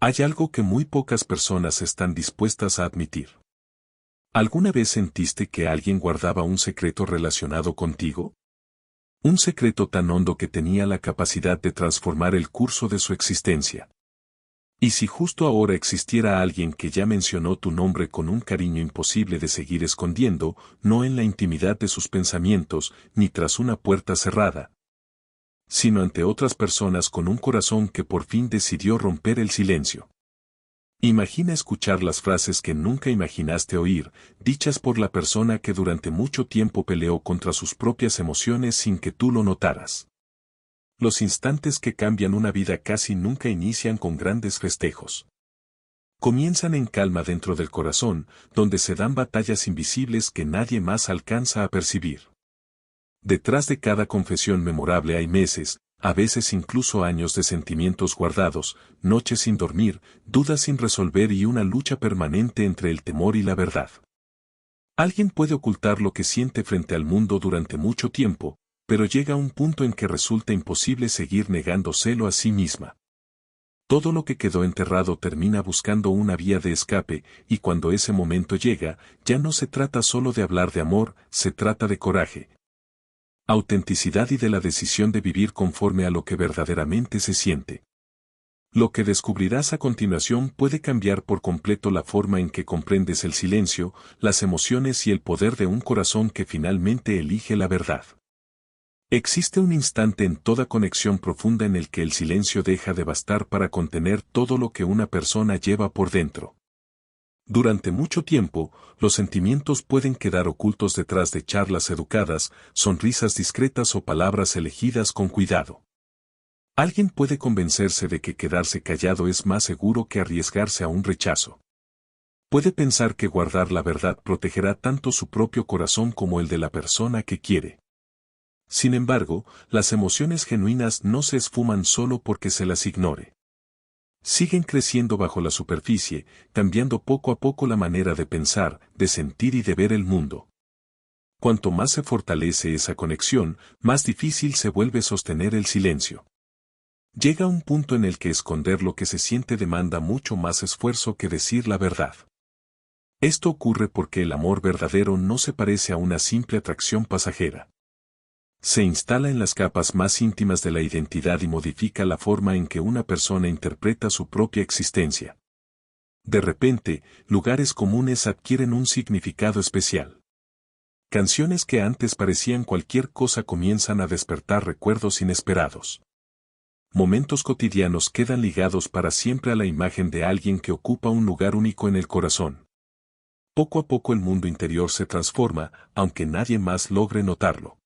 Hay algo que muy pocas personas están dispuestas a admitir. ¿Alguna vez sentiste que alguien guardaba un secreto relacionado contigo? Un secreto tan hondo que tenía la capacidad de transformar el curso de su existencia. ¿Y si justo ahora existiera alguien que ya mencionó tu nombre con un cariño imposible de seguir escondiendo, no en la intimidad de sus pensamientos, ni tras una puerta cerrada, sino ante otras personas con un corazón que por fin decidió romper el silencio? Imagina escuchar las frases que nunca imaginaste oír, dichas por la persona que durante mucho tiempo peleó contra sus propias emociones sin que tú lo notaras. Los instantes que cambian una vida casi nunca inician con grandes festejos. Comienzan en calma dentro del corazón, donde se dan batallas invisibles que nadie más alcanza a percibir. Detrás de cada confesión memorable hay meses, a veces incluso años de sentimientos guardados, noches sin dormir, dudas sin resolver y una lucha permanente entre el temor y la verdad. Alguien puede ocultar lo que siente frente al mundo durante mucho tiempo, pero llega un punto en que resulta imposible seguir negándoselo a sí misma. Todo lo que quedó enterrado termina buscando una vía de escape, y cuando ese momento llega, ya no se trata solo de hablar de amor, se trata de coraje, autenticidad y de la decisión de vivir conforme a lo que verdaderamente se siente. Lo que descubrirás a continuación puede cambiar por completo la forma en que comprendes el silencio, las emociones y el poder de un corazón que finalmente elige la verdad. Existe un instante en toda conexión profunda en el que el silencio deja de bastar para contener todo lo que una persona lleva por dentro. Durante mucho tiempo, los sentimientos pueden quedar ocultos detrás de charlas educadas, sonrisas discretas o palabras elegidas con cuidado. Alguien puede convencerse de que quedarse callado es más seguro que arriesgarse a un rechazo. Puede pensar que guardar la verdad protegerá tanto su propio corazón como el de la persona que quiere. Sin embargo, las emociones genuinas no se esfuman solo porque se las ignore. Siguen creciendo bajo la superficie, cambiando poco a poco la manera de pensar, de sentir y de ver el mundo. Cuanto más se fortalece esa conexión, más difícil se vuelve sostener el silencio. Llega un punto en el que esconder lo que se siente demanda mucho más esfuerzo que decir la verdad. Esto ocurre porque el amor verdadero no se parece a una simple atracción pasajera. Se instala en las capas más íntimas de la identidad y modifica la forma en que una persona interpreta su propia existencia. De repente, lugares comunes adquieren un significado especial. Canciones que antes parecían cualquier cosa comienzan a despertar recuerdos inesperados. Momentos cotidianos quedan ligados para siempre a la imagen de alguien que ocupa un lugar único en el corazón. Poco a poco el mundo interior se transforma, aunque nadie más logre notarlo.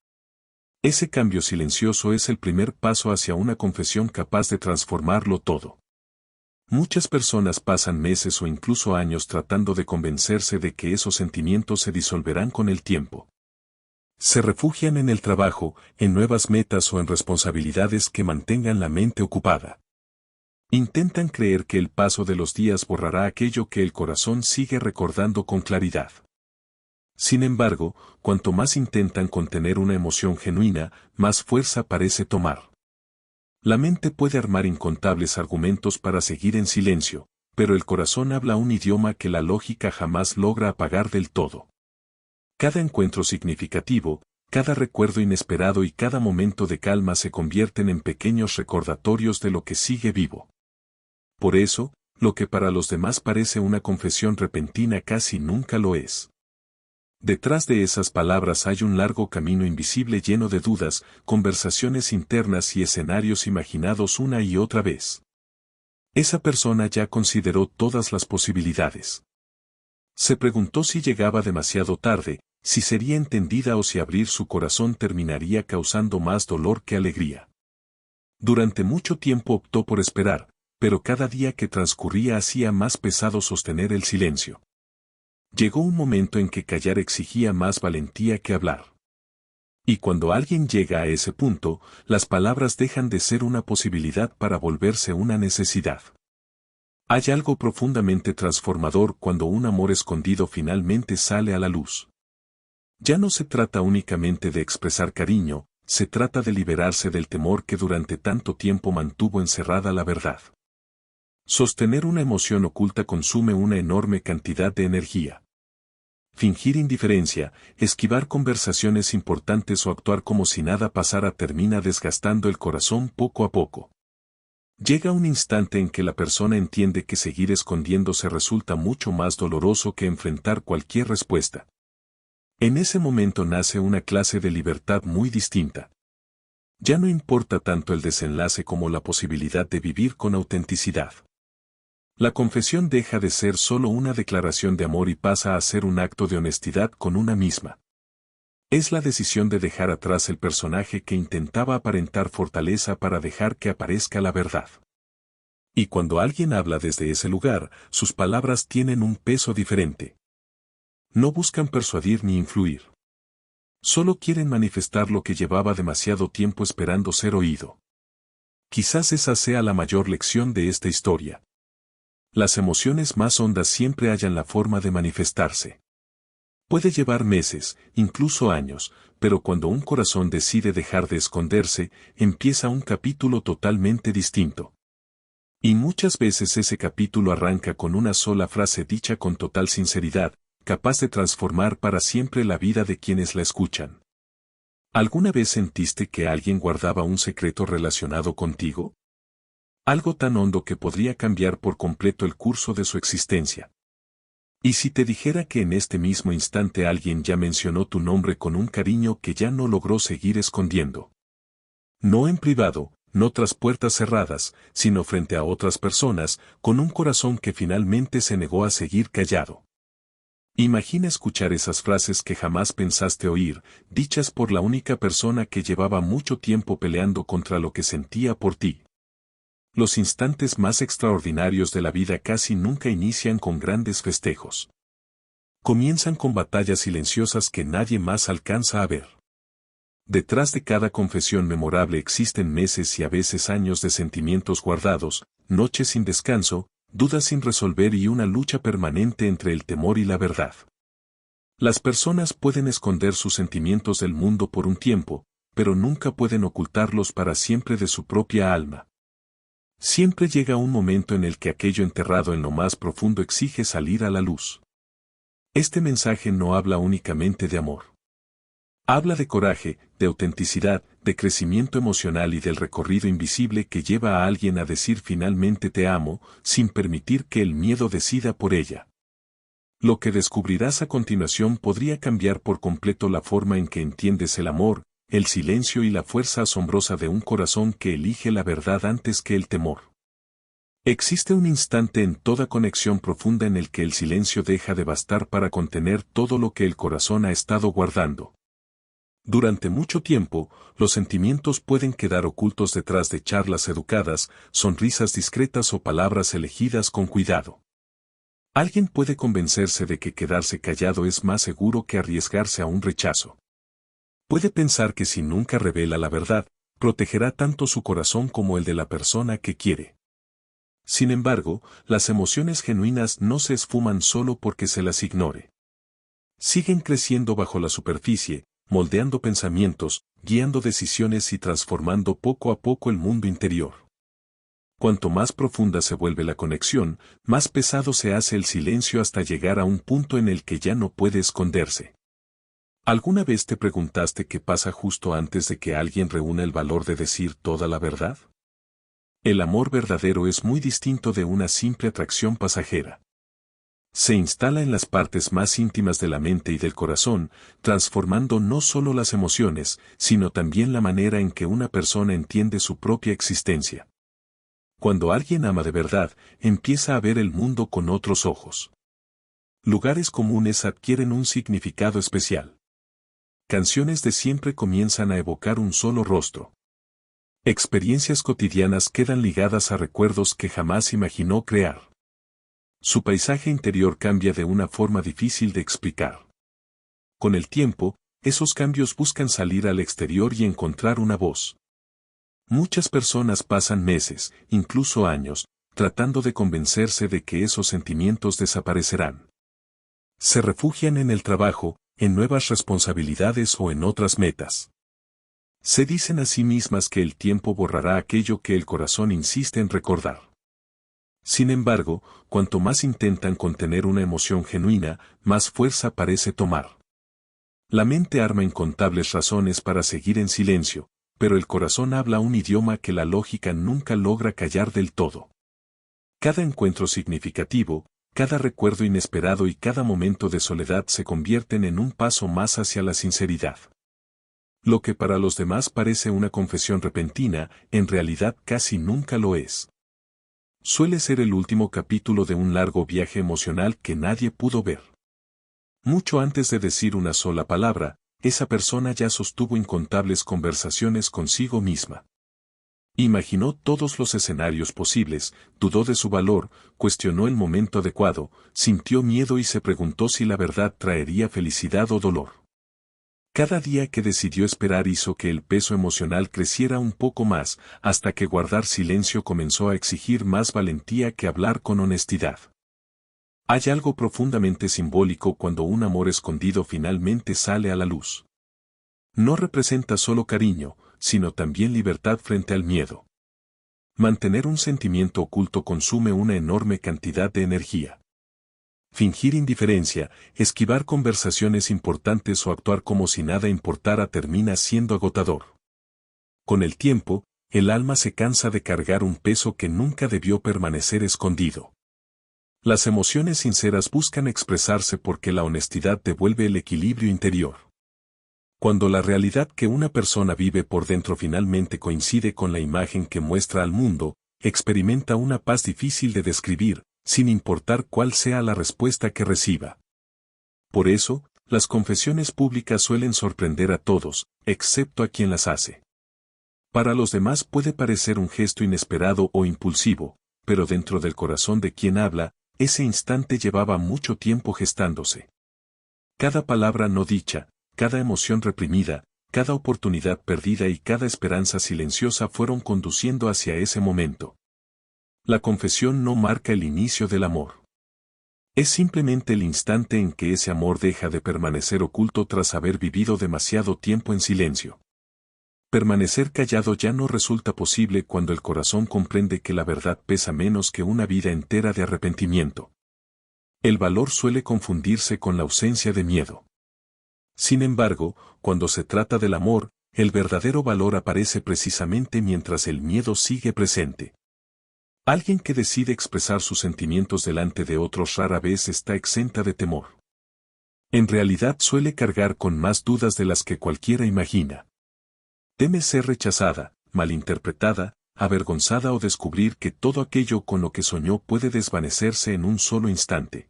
Ese cambio silencioso es el primer paso hacia una confesión capaz de transformarlo todo. Muchas personas pasan meses o incluso años tratando de convencerse de que esos sentimientos se disolverán con el tiempo. Se refugian en el trabajo, en nuevas metas o en responsabilidades que mantengan la mente ocupada. Intentan creer que el paso de los días borrará aquello que el corazón sigue recordando con claridad. Sin embargo, cuanto más intentan contener una emoción genuina, más fuerza parece tomar. La mente puede armar incontables argumentos para seguir en silencio, pero el corazón habla un idioma que la lógica jamás logra apagar del todo. Cada encuentro significativo, cada recuerdo inesperado y cada momento de calma se convierten en pequeños recordatorios de lo que sigue vivo. Por eso, lo que para los demás parece una confesión repentina casi nunca lo es. Detrás de esas palabras hay un largo camino invisible lleno de dudas, conversaciones internas y escenarios imaginados una y otra vez. Esa persona ya consideró todas las posibilidades. Se preguntó si llegaba demasiado tarde, si sería entendida o si abrir su corazón terminaría causando más dolor que alegría. Durante mucho tiempo optó por esperar, pero cada día que transcurría hacía más pesado sostener el silencio. Llegó un momento en que callar exigía más valentía que hablar. Y cuando alguien llega a ese punto, las palabras dejan de ser una posibilidad para volverse una necesidad. Hay algo profundamente transformador cuando un amor escondido finalmente sale a la luz. Ya no se trata únicamente de expresar cariño, se trata de liberarse del temor que durante tanto tiempo mantuvo encerrada la verdad. Sostener una emoción oculta consume una enorme cantidad de energía. Fingir indiferencia, esquivar conversaciones importantes o actuar como si nada pasara termina desgastando el corazón poco a poco. Llega un instante en que la persona entiende que seguir escondiéndose resulta mucho más doloroso que enfrentar cualquier respuesta. En ese momento nace una clase de libertad muy distinta. Ya no importa tanto el desenlace como la posibilidad de vivir con autenticidad. La confesión deja de ser solo una declaración de amor y pasa a ser un acto de honestidad con una misma. Es la decisión de dejar atrás el personaje que intentaba aparentar fortaleza para dejar que aparezca la verdad. Y cuando alguien habla desde ese lugar, sus palabras tienen un peso diferente. No buscan persuadir ni influir. Solo quieren manifestar lo que llevaba demasiado tiempo esperando ser oído. Quizás esa sea la mayor lección de esta historia. Las emociones más hondas siempre hallan la forma de manifestarse. Puede llevar meses, incluso años, pero cuando un corazón decide dejar de esconderse, empieza un capítulo totalmente distinto. Y muchas veces ese capítulo arranca con una sola frase dicha con total sinceridad, capaz de transformar para siempre la vida de quienes la escuchan. ¿Alguna vez sentiste que alguien guardaba un secreto relacionado contigo? Algo tan hondo que podría cambiar por completo el curso de su existencia. ¿Y si te dijera que en este mismo instante alguien ya mencionó tu nombre con un cariño que ya no logró seguir escondiendo? No en privado, no tras puertas cerradas, sino frente a otras personas, con un corazón que finalmente se negó a seguir callado. Imagina escuchar esas frases que jamás pensaste oír, dichas por la única persona que llevaba mucho tiempo peleando contra lo que sentía por ti. Los instantes más extraordinarios de la vida casi nunca inician con grandes festejos. Comienzan con batallas silenciosas que nadie más alcanza a ver. Detrás de cada confesión memorable existen meses y a veces años de sentimientos guardados, noches sin descanso, dudas sin resolver y una lucha permanente entre el temor y la verdad. Las personas pueden esconder sus sentimientos del mundo por un tiempo, pero nunca pueden ocultarlos para siempre de su propia alma. Siempre llega un momento en el que aquello enterrado en lo más profundo exige salir a la luz. Este mensaje no habla únicamente de amor. Habla de coraje, de autenticidad, de crecimiento emocional y del recorrido invisible que lleva a alguien a decir finalmente te amo, sin permitir que el miedo decida por ella. Lo que descubrirás a continuación podría cambiar por completo la forma en que entiendes el amor, el silencio y la fuerza asombrosa de un corazón que elige la verdad antes que el temor. Existe un instante en toda conexión profunda en el que el silencio deja de bastar para contener todo lo que el corazón ha estado guardando. Durante mucho tiempo, los sentimientos pueden quedar ocultos detrás de charlas educadas, sonrisas discretas o palabras elegidas con cuidado. Alguien puede convencerse de que quedarse callado es más seguro que arriesgarse a un rechazo. Puede pensar que si nunca revela la verdad, protegerá tanto su corazón como el de la persona que quiere. Sin embargo, las emociones genuinas no se esfuman solo porque se las ignore. Siguen creciendo bajo la superficie, moldeando pensamientos, guiando decisiones y transformando poco a poco el mundo interior. Cuanto más profunda se vuelve la conexión, más pesado se hace el silencio hasta llegar a un punto en el que ya no puede esconderse. ¿Alguna vez te preguntaste qué pasa justo antes de que alguien reúna el valor de decir toda la verdad? El amor verdadero es muy distinto de una simple atracción pasajera. Se instala en las partes más íntimas de la mente y del corazón, transformando no solo las emociones, sino también la manera en que una persona entiende su propia existencia. Cuando alguien ama de verdad, empieza a ver el mundo con otros ojos. Lugares comunes adquieren un significado especial. Canciones de siempre comienzan a evocar un solo rostro. Experiencias cotidianas quedan ligadas a recuerdos que jamás imaginó crear. Su paisaje interior cambia de una forma difícil de explicar. Con el tiempo, esos cambios buscan salir al exterior y encontrar una voz. Muchas personas pasan meses, incluso años, tratando de convencerse de que esos sentimientos desaparecerán. Se refugian en el trabajo, en nuevas responsabilidades o en otras metas. Se dicen a sí mismas que el tiempo borrará aquello que el corazón insiste en recordar. Sin embargo, cuanto más intentan contener una emoción genuina, más fuerza parece tomar. La mente arma incontables razones para seguir en silencio, pero el corazón habla un idioma que la lógica nunca logra callar del todo. Cada encuentro significativo, cada recuerdo inesperado y cada momento de soledad se convierten en un paso más hacia la sinceridad. Lo que para los demás parece una confesión repentina, en realidad casi nunca lo es. Suele ser el último capítulo de un largo viaje emocional que nadie pudo ver. Mucho antes de decir una sola palabra, esa persona ya sostuvo incontables conversaciones consigo misma. Imaginó todos los escenarios posibles, dudó de su valor, cuestionó el momento adecuado, sintió miedo y se preguntó si la verdad traería felicidad o dolor. Cada día que decidió esperar hizo que el peso emocional creciera un poco más, hasta que guardar silencio comenzó a exigir más valentía que hablar con honestidad. Hay algo profundamente simbólico cuando un amor escondido finalmente sale a la luz. No representa solo cariño, sino también libertad frente al miedo. Mantener un sentimiento oculto consume una enorme cantidad de energía. Fingir indiferencia, esquivar conversaciones importantes o actuar como si nada importara termina siendo agotador. Con el tiempo, el alma se cansa de cargar un peso que nunca debió permanecer escondido. Las emociones sinceras buscan expresarse porque la honestidad devuelve el equilibrio interior. Cuando la realidad que una persona vive por dentro finalmente coincide con la imagen que muestra al mundo, experimenta una paz difícil de describir, sin importar cuál sea la respuesta que reciba. Por eso, las confesiones públicas suelen sorprender a todos, excepto a quien las hace. Para los demás puede parecer un gesto inesperado o impulsivo, pero dentro del corazón de quien habla, ese instante llevaba mucho tiempo gestándose. Cada palabra no dicha, cada emoción reprimida, cada oportunidad perdida y cada esperanza silenciosa fueron conduciendo hacia ese momento. La confesión no marca el inicio del amor. Es simplemente el instante en que ese amor deja de permanecer oculto tras haber vivido demasiado tiempo en silencio. Permanecer callado ya no resulta posible cuando el corazón comprende que la verdad pesa menos que una vida entera de arrepentimiento. El valor suele confundirse con la ausencia de miedo. Sin embargo, cuando se trata del amor, el verdadero valor aparece precisamente mientras el miedo sigue presente. Alguien que decide expresar sus sentimientos delante de otros rara vez está exenta de temor. En realidad suele cargar con más dudas de las que cualquiera imagina. Teme ser rechazada, malinterpretada, avergonzada o descubrir que todo aquello con lo que soñó puede desvanecerse en un solo instante.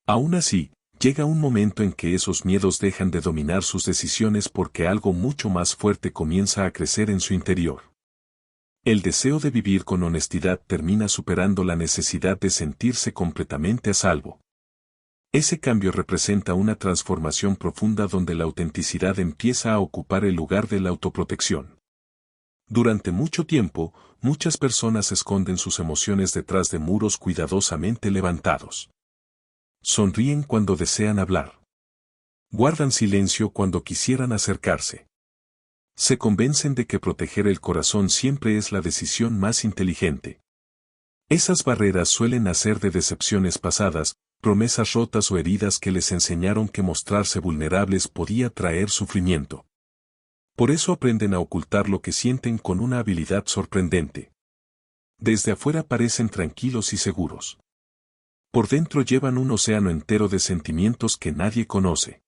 Aún así, llega un momento en que esos miedos dejan de dominar sus decisiones porque algo mucho más fuerte comienza a crecer en su interior. El deseo de vivir con honestidad termina superando la necesidad de sentirse completamente a salvo. Ese cambio representa una transformación profunda donde la autenticidad empieza a ocupar el lugar de la autoprotección. Durante mucho tiempo, muchas personas esconden sus emociones detrás de muros cuidadosamente levantados. Sonríen cuando desean hablar. Guardan silencio cuando quisieran acercarse. Se convencen de que proteger el corazón siempre es la decisión más inteligente. Esas barreras suelen nacer de decepciones pasadas, promesas rotas o heridas que les enseñaron que mostrarse vulnerables podía traer sufrimiento. Por eso aprenden a ocultar lo que sienten con una habilidad sorprendente. Desde afuera parecen tranquilos y seguros. Por dentro llevan un océano entero de sentimientos que nadie conoce.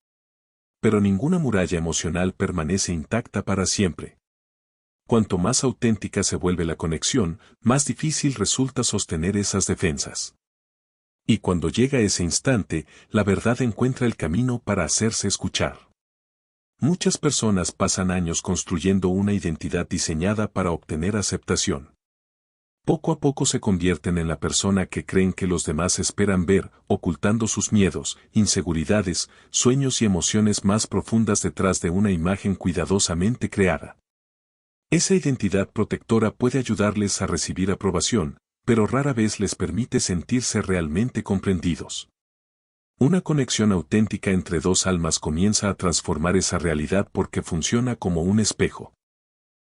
Pero ninguna muralla emocional permanece intacta para siempre. Cuanto más auténtica se vuelve la conexión, más difícil resulta sostener esas defensas. Y cuando llega ese instante, la verdad encuentra el camino para hacerse escuchar. Muchas personas pasan años construyendo una identidad diseñada para obtener aceptación. Poco a poco se convierten en la persona que creen que los demás esperan ver, ocultando sus miedos, inseguridades, sueños y emociones más profundas detrás de una imagen cuidadosamente creada. Esa identidad protectora puede ayudarles a recibir aprobación, pero rara vez les permite sentirse realmente comprendidos. Una conexión auténtica entre dos almas comienza a transformar esa realidad porque funciona como un espejo.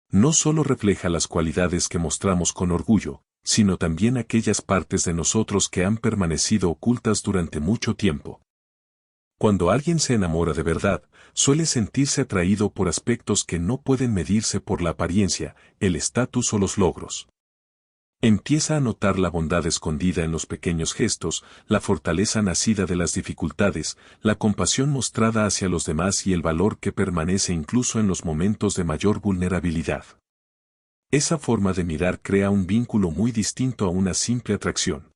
No solo refleja las cualidades que mostramos con orgullo, sino también aquellas partes de nosotros que han permanecido ocultas durante mucho tiempo. Cuando alguien se enamora de verdad, suele sentirse atraído por aspectos que no pueden medirse por la apariencia, el estatus o los logros. Empieza a notar la bondad escondida en los pequeños gestos, la fortaleza nacida de las dificultades, la compasión mostrada hacia los demás y el valor que permanece incluso en los momentos de mayor vulnerabilidad. Esa forma de mirar crea un vínculo muy distinto a una simple atracción.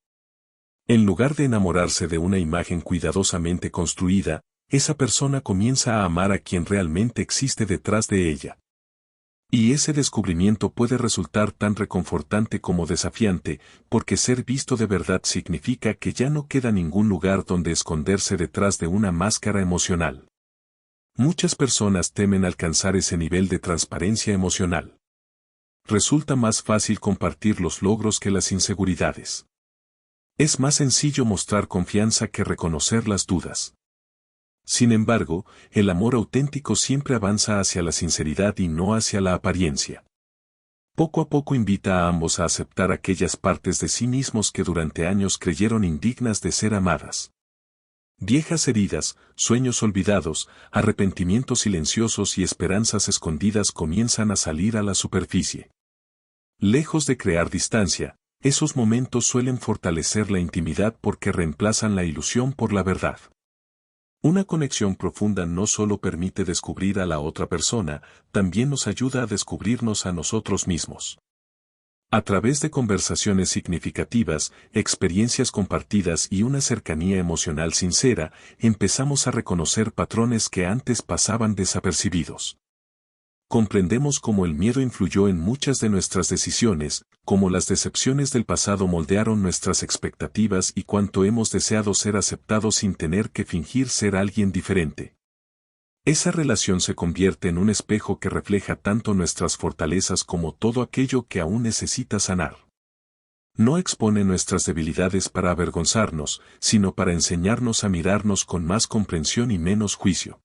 En lugar de enamorarse de una imagen cuidadosamente construida, esa persona comienza a amar a quien realmente existe detrás de ella. Y ese descubrimiento puede resultar tan reconfortante como desafiante, porque ser visto de verdad significa que ya no queda ningún lugar donde esconderse detrás de una máscara emocional. Muchas personas temen alcanzar ese nivel de transparencia emocional. Resulta más fácil compartir los logros que las inseguridades. Es más sencillo mostrar confianza que reconocer las dudas. Sin embargo, el amor auténtico siempre avanza hacia la sinceridad y no hacia la apariencia. Poco a poco invita a ambos a aceptar aquellas partes de sí mismos que durante años creyeron indignas de ser amadas. Viejas heridas, sueños olvidados, arrepentimientos silenciosos y esperanzas escondidas comienzan a salir a la superficie. Lejos de crear distancia, esos momentos suelen fortalecer la intimidad porque reemplazan la ilusión por la verdad. Una conexión profunda no solo permite descubrir a la otra persona, también nos ayuda a descubrirnos a nosotros mismos. A través de conversaciones significativas, experiencias compartidas y una cercanía emocional sincera, empezamos a reconocer patrones que antes pasaban desapercibidos. Comprendemos cómo el miedo influyó en muchas de nuestras decisiones, cómo las decepciones del pasado moldearon nuestras expectativas y cuánto hemos deseado ser aceptados sin tener que fingir ser alguien diferente. Esa relación se convierte en un espejo que refleja tanto nuestras fortalezas como todo aquello que aún necesita sanar. No expone nuestras debilidades para avergonzarnos, sino para enseñarnos a mirarnos con más comprensión y menos juicio.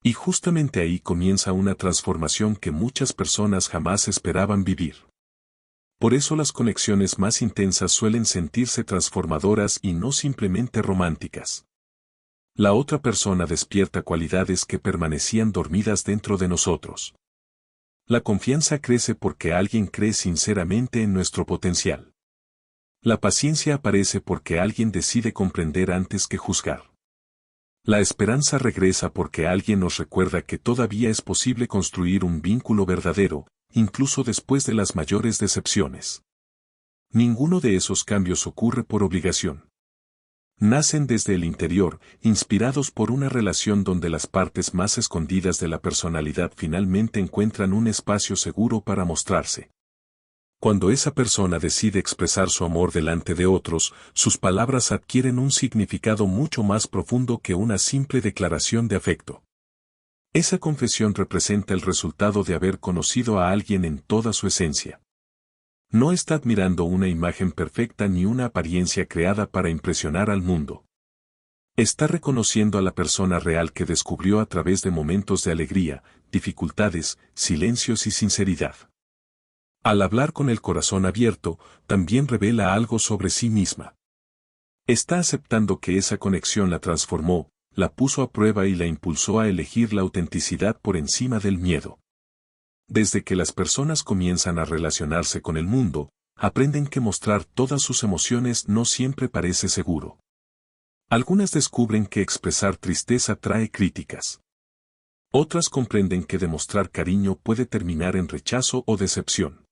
Y justamente ahí comienza una transformación que muchas personas jamás esperaban vivir. Por eso las conexiones más intensas suelen sentirse transformadoras y no simplemente románticas. La otra persona despierta cualidades que permanecían dormidas dentro de nosotros. La confianza crece porque alguien cree sinceramente en nuestro potencial. La paciencia aparece porque alguien decide comprender antes que juzgar. La esperanza regresa porque alguien nos recuerda que todavía es posible construir un vínculo verdadero, incluso después de las mayores decepciones. Ninguno de esos cambios ocurre por obligación. Nacen desde el interior, inspirados por una relación donde las partes más escondidas de la personalidad finalmente encuentran un espacio seguro para mostrarse. Cuando esa persona decide expresar su amor delante de otros, sus palabras adquieren un significado mucho más profundo que una simple declaración de afecto. Esa confesión representa el resultado de haber conocido a alguien en toda su esencia. No está admirando una imagen perfecta ni una apariencia creada para impresionar al mundo. Está reconociendo a la persona real que descubrió a través de momentos de alegría, dificultades, silencios y sinceridad. Al hablar con el corazón abierto, también revela algo sobre sí misma. Está aceptando que esa conexión la transformó, la puso a prueba y la impulsó a elegir la autenticidad por encima del miedo. Desde que las personas comienzan a relacionarse con el mundo, aprenden que mostrar todas sus emociones no siempre parece seguro. Algunas descubren que expresar tristeza trae críticas. Otras comprenden que demostrar cariño puede terminar en rechazo o decepción.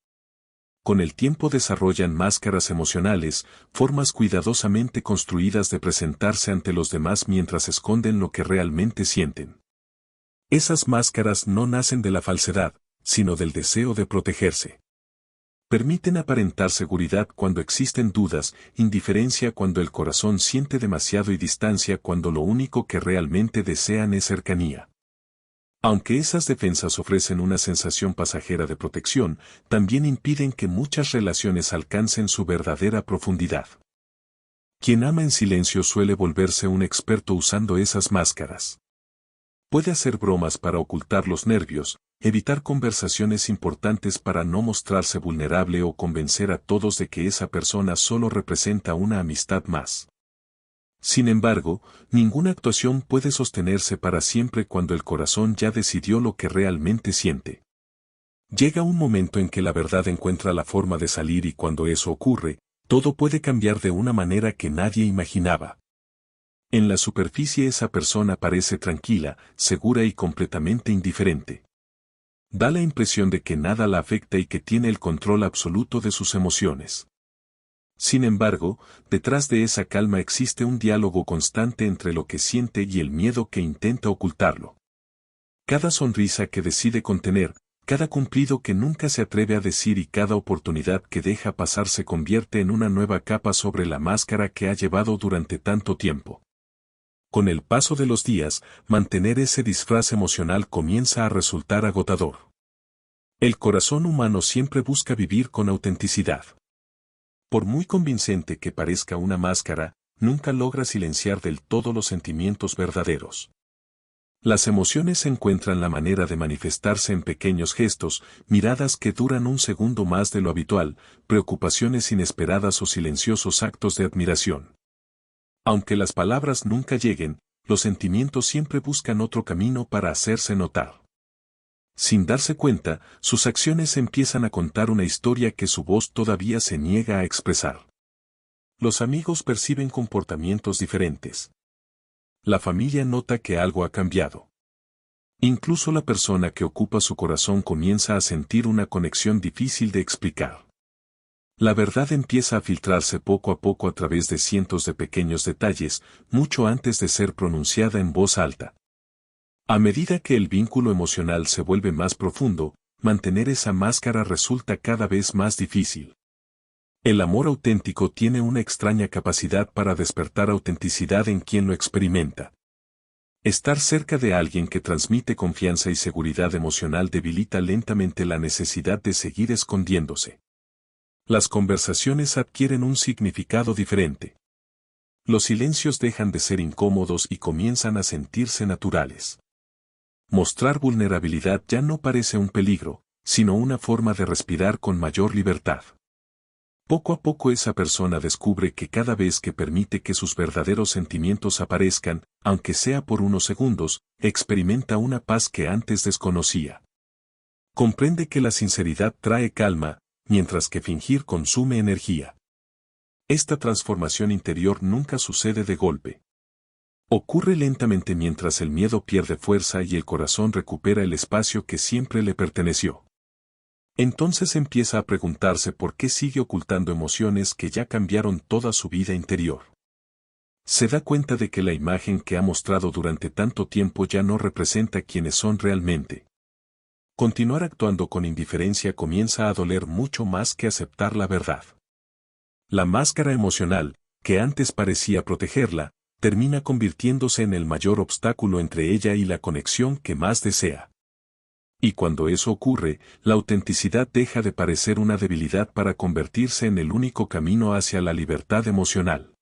Con el tiempo desarrollan máscaras emocionales, formas cuidadosamente construidas de presentarse ante los demás mientras esconden lo que realmente sienten. Esas máscaras no nacen de la falsedad, sino del deseo de protegerse. Permiten aparentar seguridad cuando existen dudas, indiferencia cuando el corazón siente demasiado y distancia cuando lo único que realmente desean es cercanía. Aunque esas defensas ofrecen una sensación pasajera de protección, también impiden que muchas relaciones alcancen su verdadera profundidad. Quien ama en silencio suele volverse un experto usando esas máscaras. Puede hacer bromas para ocultar los nervios, evitar conversaciones importantes para no mostrarse vulnerable o convencer a todos de que esa persona solo representa una amistad más. Sin embargo, ninguna actuación puede sostenerse para siempre cuando el corazón ya decidió lo que realmente siente. Llega un momento en que la verdad encuentra la forma de salir y cuando eso ocurre, todo puede cambiar de una manera que nadie imaginaba. En la superficie esa persona parece tranquila, segura y completamente indiferente. Da la impresión de que nada la afecta y que tiene el control absoluto de sus emociones. Sin embargo, detrás de esa calma existe un diálogo constante entre lo que siente y el miedo que intenta ocultarlo. Cada sonrisa que decide contener, cada cumplido que nunca se atreve a decir y cada oportunidad que deja pasar se convierte en una nueva capa sobre la máscara que ha llevado durante tanto tiempo. Con el paso de los días, mantener ese disfraz emocional comienza a resultar agotador. El corazón humano siempre busca vivir con autenticidad. Por muy convincente que parezca una máscara, nunca logra silenciar del todo los sentimientos verdaderos. Las emociones encuentran la manera de manifestarse en pequeños gestos, miradas que duran un segundo más de lo habitual, preocupaciones inesperadas o silenciosos actos de admiración. Aunque las palabras nunca lleguen, los sentimientos siempre buscan otro camino para hacerse notar. Sin darse cuenta, sus acciones empiezan a contar una historia que su voz todavía se niega a expresar. Los amigos perciben comportamientos diferentes. La familia nota que algo ha cambiado. Incluso la persona que ocupa su corazón comienza a sentir una conexión difícil de explicar. La verdad empieza a filtrarse poco a poco a través de cientos de pequeños detalles, mucho antes de ser pronunciada en voz alta. A medida que el vínculo emocional se vuelve más profundo, mantener esa máscara resulta cada vez más difícil. El amor auténtico tiene una extraña capacidad para despertar autenticidad en quien lo experimenta. Estar cerca de alguien que transmite confianza y seguridad emocional debilita lentamente la necesidad de seguir escondiéndose. Las conversaciones adquieren un significado diferente. Los silencios dejan de ser incómodos y comienzan a sentirse naturales. Mostrar vulnerabilidad ya no parece un peligro, sino una forma de respirar con mayor libertad. Poco a poco esa persona descubre que cada vez que permite que sus verdaderos sentimientos aparezcan, aunque sea por unos segundos, experimenta una paz que antes desconocía. Comprende que la sinceridad trae calma, mientras que fingir consume energía. Esta transformación interior nunca sucede de golpe. Ocurre lentamente mientras el miedo pierde fuerza y el corazón recupera el espacio que siempre le perteneció. Entonces empieza a preguntarse por qué sigue ocultando emociones que ya cambiaron toda su vida interior. Se da cuenta de que la imagen que ha mostrado durante tanto tiempo ya no representa quienes son realmente. Continuar actuando con indiferencia comienza a doler mucho más que aceptar la verdad. La máscara emocional, que antes parecía protegerla, termina convirtiéndose en el mayor obstáculo entre ella y la conexión que más desea. Y cuando eso ocurre, la autenticidad deja de parecer una debilidad para convertirse en el único camino hacia la libertad emocional.